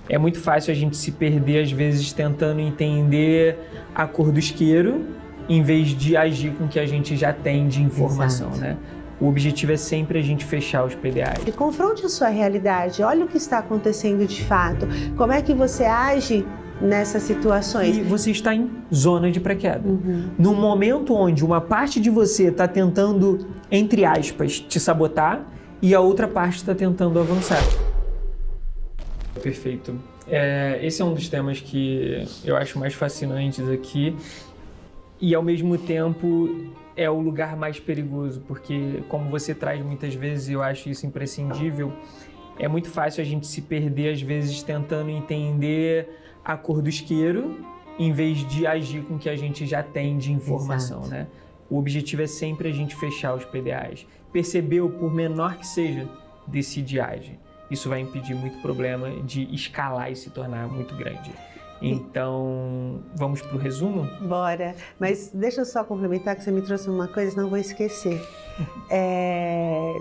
É muito fácil a gente se perder, às vezes, tentando entender a cor do isqueiro, em vez de agir com o que a gente já tem de informação, né? O objetivo é sempre a gente fechar os PDAs. E confronte a sua realidade, olha o que está acontecendo de fato, como é que você age nessas situações. E você está em zona de pré-queda. No momento onde uma parte de você está tentando, entre aspas, te sabotar e a outra parte está tentando avançar. Perfeito. Esse é um dos temas que eu acho mais fascinantes aqui e, ao mesmo tempo, é o lugar mais perigoso, porque, como você traz muitas vezes, eu acho isso imprescindível, é muito fácil a gente se perder, às vezes, tentando entender a cor do isqueiro, em vez de agir com o que a gente já tem de informação, né? O objetivo é sempre a gente fechar os PDAs. Percebeu, por menor que seja, decide e age. Isso vai impedir muito problema de escalar e se tornar muito grande. Então, vamos para o resumo? Bora. Mas deixa eu só complementar que você me trouxe uma coisa, senão eu vou esquecer.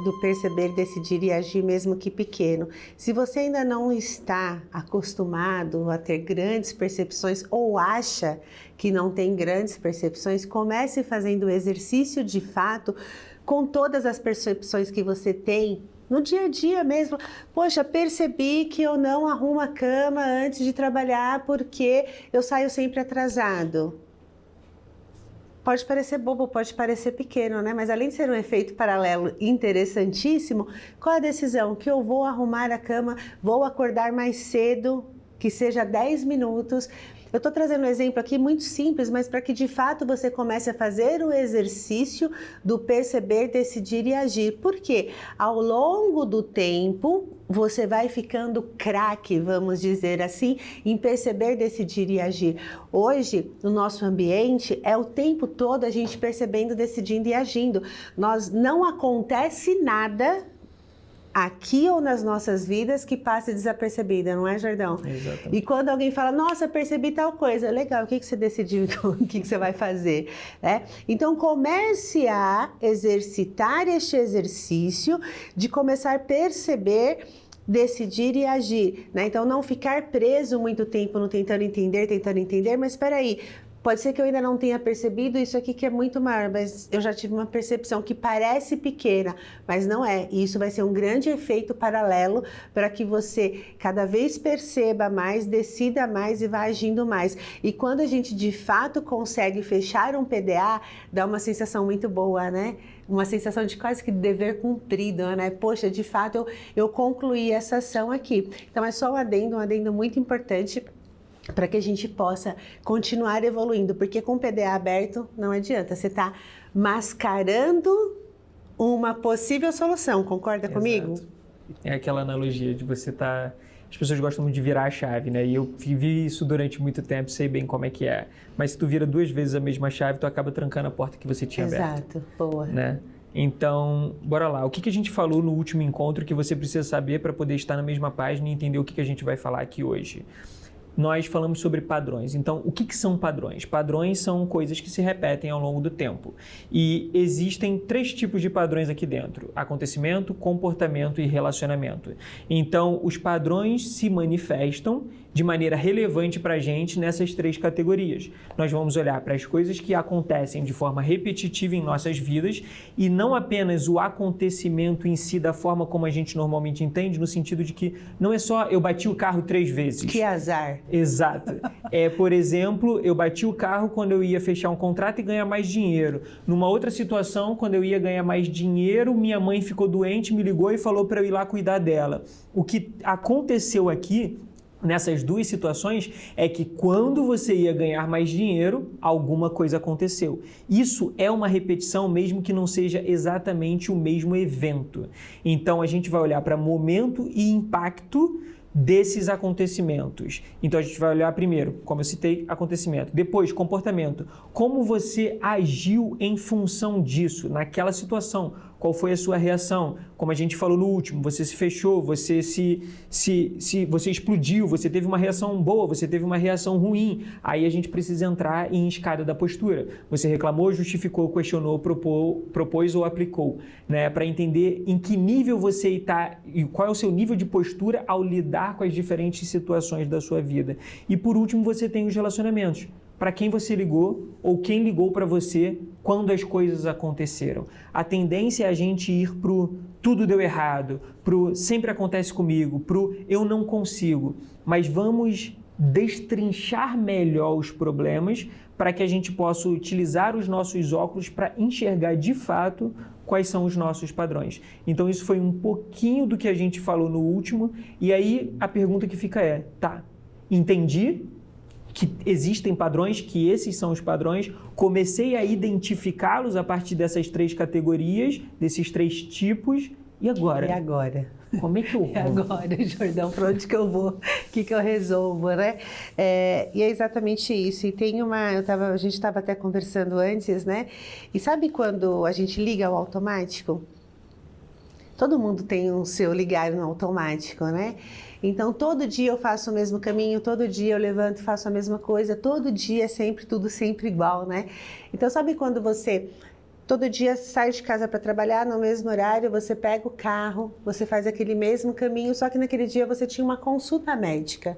Do perceber, decidir e agir, mesmo que pequeno. Se você ainda não está acostumado a ter grandes percepções ou acha que não tem grandes percepções, comece fazendo o exercício de fato com todas as percepções que você tem no dia a dia mesmo. Poxa, percebi que eu não arrumo a cama antes de trabalhar porque eu saio sempre atrasado. Pode parecer bobo, pode parecer pequeno, né? Mas além de ser um efeito paralelo interessantíssimo, qual a decisão? Que eu vou arrumar a cama, vou acordar mais cedo, que seja 10 minutos. Eu estou trazendo um exemplo aqui muito simples, mas para que de fato você comece a fazer o exercício do perceber, decidir e agir. Por quê? Ao longo do tempo, você vai ficando craque, vamos dizer assim, em perceber, decidir e agir. Hoje, no nosso ambiente, é o tempo todo a gente percebendo, decidindo e agindo. Não acontece nada aqui ou nas nossas vidas que passe desapercebida, não é, Jordão? Exatamente. E quando alguém fala, nossa, percebi tal coisa, legal, o que você decidiu, o que você vai fazer? Então, comece a exercitar este exercício de começar a perceber, decidir e agir, né? Então, não ficar preso muito tempo no tentando entender, mas espera aí, pode ser que eu ainda não tenha percebido isso aqui que é muito maior, mas eu já tive uma percepção que parece pequena, mas não é. E isso vai ser um grande efeito paralelo para que você cada vez perceba mais, decida mais e vá agindo mais. E quando a gente de fato consegue fechar um PDA, dá uma sensação muito boa, né? Uma sensação de quase que dever cumprido, né? Poxa, de fato eu concluí essa ação aqui. Então é só um adendo muito importante para que a gente possa continuar evoluindo, porque com o PDA aberto não adianta, você está mascarando uma possível solução, concorda comigo? É aquela analogia de você estar... As pessoas gostam muito de virar a chave, né? E eu vivi isso durante muito tempo, sei bem como é que é. Mas se tu vira 2 vezes a mesma chave, tu acaba trancando a porta que você tinha aberta. Exato, boa. Né? Então, bora lá. O que a gente falou no último encontro que você precisa saber para poder estar na mesma página e entender o que a gente vai falar aqui hoje? Nós falamos sobre padrões. Então, o que são padrões? Padrões são coisas que se repetem ao longo do tempo. E existem 3 tipos de padrões aqui dentro: acontecimento, comportamento e relacionamento. Então, os padrões se manifestam de maneira relevante para a gente nessas 3 categorias. Nós vamos olhar para as coisas que acontecem de forma repetitiva em nossas vidas e não apenas o acontecimento em si da forma como a gente normalmente entende, no sentido de que não é só eu bati o carro 3 vezes. Que azar. Exato. Por exemplo, eu bati o carro quando eu ia fechar um contrato e ganhar mais dinheiro. Numa outra situação, quando eu ia ganhar mais dinheiro, minha mãe ficou doente, me ligou e falou para eu ir lá cuidar dela. O que aconteceu aqui nessas 2 situações é que quando você ia ganhar mais dinheiro, alguma coisa aconteceu. Isso é uma repetição, mesmo que não seja exatamente o mesmo evento. Então, a gente vai olhar para momento e impacto desses acontecimentos. Então, a gente vai olhar primeiro, como eu citei, acontecimento. Depois, comportamento. Como você agiu em função disso, naquela situação. qual foi a sua reação? Como a gente falou no último, você se fechou, você você explodiu, você teve uma reação boa, você teve uma reação ruim. Aí a gente precisa entrar em escada da postura. Você reclamou, justificou, questionou, propôs ou aplicou, né? Para entender em que nível você está e qual é o seu nível de postura ao lidar com as diferentes situações da sua vida. E por último, você tem os relacionamentos. Para quem você ligou ou quem ligou para você quando as coisas aconteceram. A tendência é a gente ir pro tudo deu errado, pro sempre acontece comigo, pro eu não consigo. Mas vamos destrinchar melhor os problemas para que a gente possa utilizar os nossos óculos para enxergar de fato quais são os nossos padrões. Então isso foi um pouquinho do que a gente falou no último. E aí a pergunta que fica é, tá, entendi que existem padrões, que esses são os padrões, comecei a identificá-los a partir dessas 3 categorias, desses 3 tipos, e agora? E agora? Como é que eu vou? E agora, Jordão, para onde que eu vou? O que eu resolvo, né? E é exatamente isso. E tem a gente estava até conversando antes, né? E sabe quando a gente liga ao automático? Todo mundo tem um seu ligar no automático, né? Então, todo dia eu faço o mesmo caminho, todo dia eu levanto e faço a mesma coisa, todo dia é sempre tudo sempre igual, né? Então, sabe quando você todo dia sai de casa para trabalhar no mesmo horário, você pega o carro, você faz aquele mesmo caminho, só que naquele dia você tinha uma consulta médica.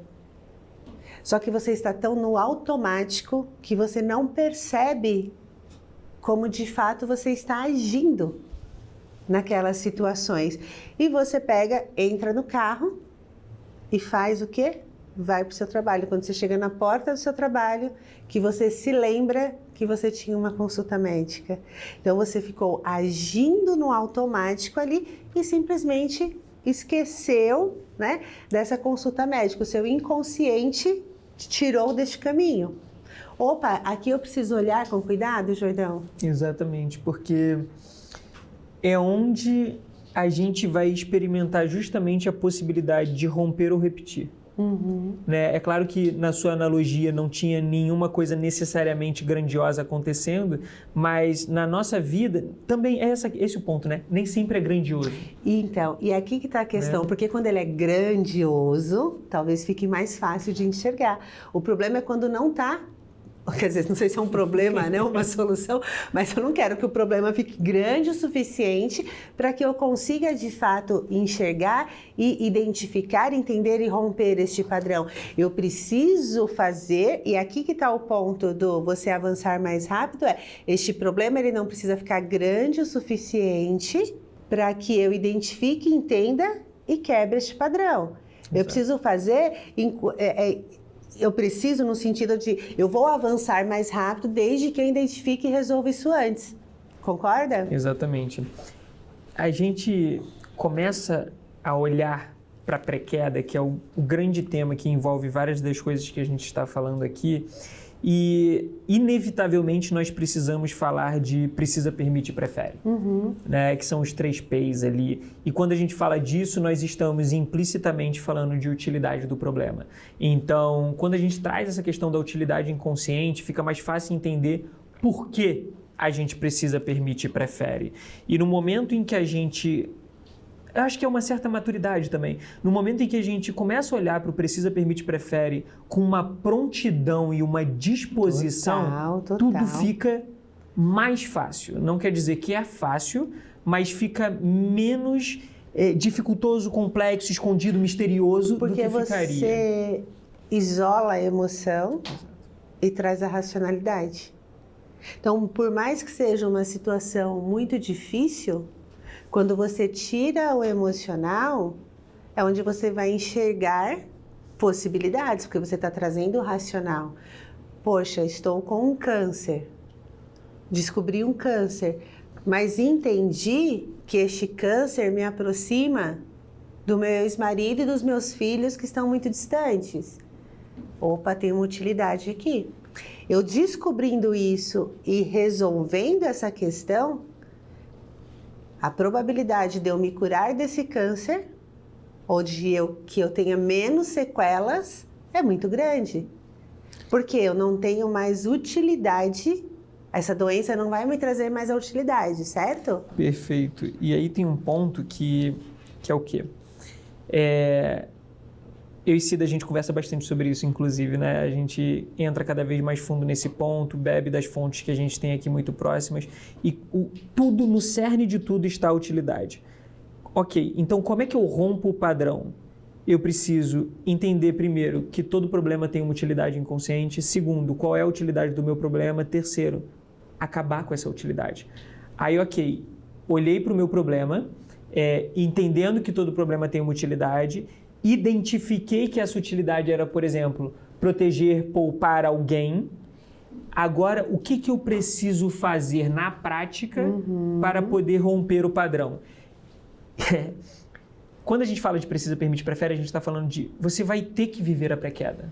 Só que você está tão no automático que você não percebe como de fato você está agindo naquelas situações. E você pega, entra no carro e faz o quê? Vai para o seu trabalho. Quando você chega na porta do seu trabalho, que você se lembra que você tinha uma consulta médica. Então você ficou agindo no automático ali e simplesmente esqueceu, né, dessa consulta médica. O seu inconsciente te tirou deste caminho. Opa, aqui eu preciso olhar com cuidado, Jordão? Exatamente, porque é onde a gente vai experimentar justamente a possibilidade de romper ou repetir. Uhum. Né? É claro que na sua analogia não tinha nenhuma coisa necessariamente grandiosa acontecendo, mas na nossa vida também é esse o ponto, né? Nem sempre é grandioso. Então, e aqui que está a questão, porque quando ele é grandioso, talvez fique mais fácil de enxergar. O problema é quando não está. Quer dizer, não sei se é um problema, né, uma solução, mas eu não quero que o problema fique grande o suficiente para que eu consiga, de fato, enxergar e identificar, entender e romper este padrão. Eu preciso fazer, e aqui que está o ponto do você avançar mais rápido, este problema ele não precisa ficar grande o suficiente para que eu identifique, entenda e quebre este padrão. Exato. Eu preciso fazer... Eu preciso no sentido de eu vou avançar mais rápido desde que eu identifique e resolva isso antes. Concorda? Exatamente. A gente começa a olhar para a pré-queda, que é o grande tema que envolve várias das coisas que a gente está falando aqui, e inevitavelmente nós precisamos falar de precisa, permite e prefere, né? Que são os 3 P's ali. E quando a gente fala disso, nós estamos implicitamente falando de utilidade do problema. Então, quando a gente traz essa questão da utilidade inconsciente, fica mais fácil entender por que a gente precisa, permite e prefere. E no momento em que a gente... Eu acho que é uma certa maturidade também. No momento em que a gente começa a olhar para o precisa, permite, prefere com uma prontidão e uma disposição, total. Tudo fica mais fácil. Não quer dizer que é fácil, mas fica menos dificultoso, complexo, escondido, misterioso do que ficaria. Porque você isola a emoção e traz a racionalidade. Então, por mais que seja uma situação muito difícil, quando você tira o emocional, é onde você vai enxergar possibilidades, porque você está trazendo o racional. Poxa, estou com um câncer, descobri um câncer, mas entendi que este câncer me aproxima do meu ex-marido e dos meus filhos que estão muito distantes. Opa, tem uma utilidade aqui. Eu descobrindo isso e resolvendo essa questão, a probabilidade de eu me curar desse câncer, ou que eu tenha menos sequelas, é muito grande. Porque eu não tenho mais utilidade Essa doença não vai me trazer mais a utilidade, certo? Perfeito. E aí tem um ponto que é o quê? Eu e Cida, a gente conversa bastante sobre isso, inclusive, né? A gente entra cada vez mais fundo nesse ponto, bebe das fontes que a gente tem aqui muito próximas e tudo, no cerne de tudo está a utilidade. Ok, então como é que eu rompo o padrão? Eu preciso entender primeiro que todo problema tem uma utilidade inconsciente. Segundo, qual é a utilidade do meu problema? Terceiro, acabar com essa utilidade. Aí, ok, olhei para o meu problema, entendendo que todo problema tem uma utilidade, identifiquei que essa utilidade era, por exemplo, proteger, poupar alguém. Agora, o que eu preciso fazer na prática para poder romper o padrão? Quando a gente fala de precisa, permite, prefere, a gente está falando de você vai ter que viver a pré-queda.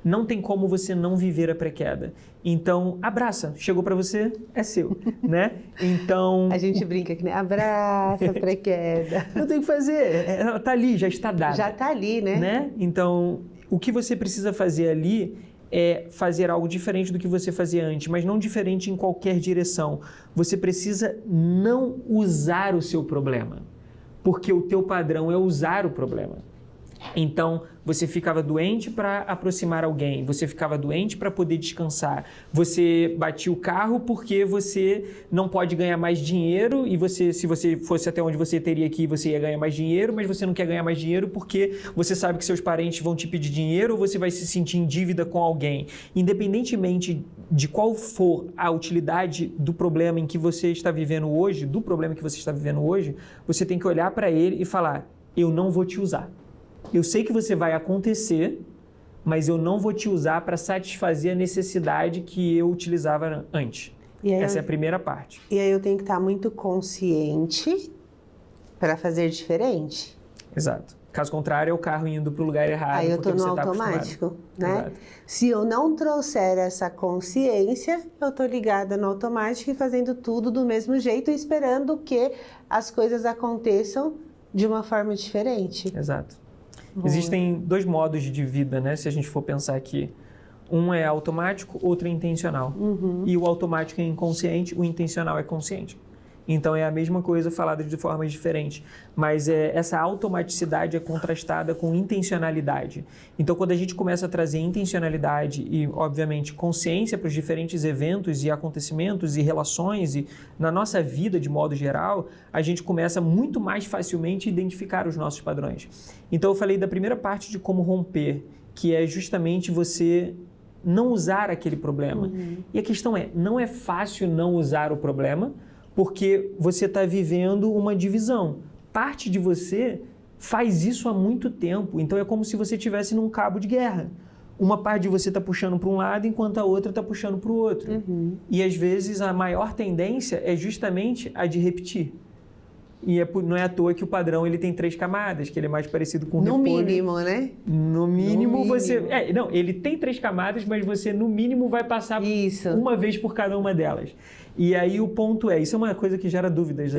Não tem como você não viver a pré-queda. Então, abraça. Chegou para você, é seu, né? Então... A gente brinca que, né? Abraça a pré-queda. Não tem o que fazer. Ela está ali, já está dada. Já está ali, né? Então, o que você precisa fazer ali é fazer algo diferente do que você fazia antes, mas não diferente em qualquer direção. Você precisa não usar o seu problema, porque o teu padrão é usar o problema. Então, você ficava doente para aproximar alguém, você ficava doente para poder descansar, você batia o carro porque você não pode ganhar mais dinheiro e se você fosse até onde você teria que ir, você ia ganhar mais dinheiro, mas você não quer ganhar mais dinheiro porque você sabe que seus parentes vão te pedir dinheiro ou você vai se sentir em dívida com alguém. Independentemente de qual for a utilidade do problema em que você está vivendo hoje, você tem que olhar para ele e falar, eu não vou te usar. Eu sei que você vai acontecer, mas eu não vou te usar para satisfazer a necessidade que eu utilizava antes. Essa é a primeira parte. E aí eu tenho que estar muito consciente para fazer diferente. Exato. Caso contrário, é o carro indo para o lugar errado. Aí eu estou no automático, né? Exato. Se eu não trouxer essa consciência, eu estou ligada no automático e fazendo tudo do mesmo jeito, esperando que as coisas aconteçam de uma forma diferente. Exato. Existem dois modos de vida, né? Se a gente for pensar aqui. Um é automático, outro é intencional. E o automático é inconsciente, o intencional é consciente. Então é a mesma coisa falada de formas diferentes. Mas essa automaticidade é contrastada com intencionalidade. Então quando a gente começa a trazer intencionalidade e, obviamente, consciência para os diferentes eventos e acontecimentos e relações e na nossa vida de modo geral, a gente começa muito mais facilmente a identificar os nossos padrões. Então eu falei da primeira parte de como romper, que é justamente você não usar aquele problema. E a questão não é fácil não usar o problema, porque você está vivendo uma divisão. Parte de você faz isso há muito tempo, então é como se você estivesse num cabo de guerra. Uma parte de você está puxando para um lado, enquanto a outra está puxando para o outro. E às vezes a maior tendência é justamente a de repetir. E não é à toa que o padrão ele tem 3 camadas, que ele é mais parecido com o repolho. No mínimo, né? No mínimo você... não, ele tem 3 camadas, mas você no mínimo vai passar uma vez por cada uma delas. E aí o ponto isso é uma coisa que gera dúvidas.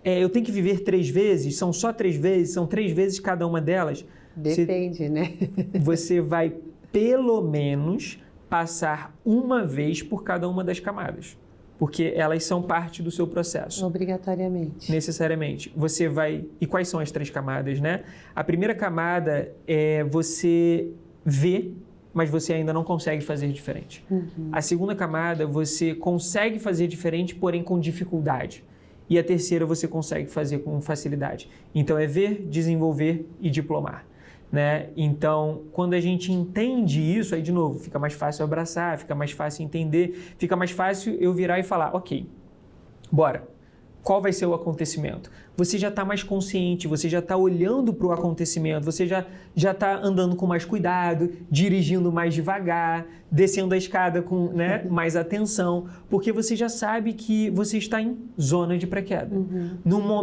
Eu tenho que viver 3 vezes? São só 3 vezes? São 3 vezes cada uma delas? Depende, né? Você vai pelo menos passar uma vez por cada uma das camadas. Porque elas são parte do seu processo. Obrigatoriamente. Necessariamente. Você vai... E quais são as 3 camadas, né? A primeira camada é você ver, mas você ainda não consegue fazer diferente. A segunda camada, você consegue fazer diferente, porém com dificuldade. E a terceira, você consegue fazer com facilidade. Então, é ver, desenvolver e diplomar. Né? Então, quando a gente entende isso, aí de novo, fica mais fácil abraçar, fica mais fácil entender, fica mais fácil eu virar e falar, ok, bora, qual vai ser o acontecimento? Você já está mais consciente, você já está olhando para o acontecimento, você já está andando com mais cuidado, dirigindo mais devagar, descendo a escada com mais atenção, porque você já sabe que você está em zona de pré-queda. Num momento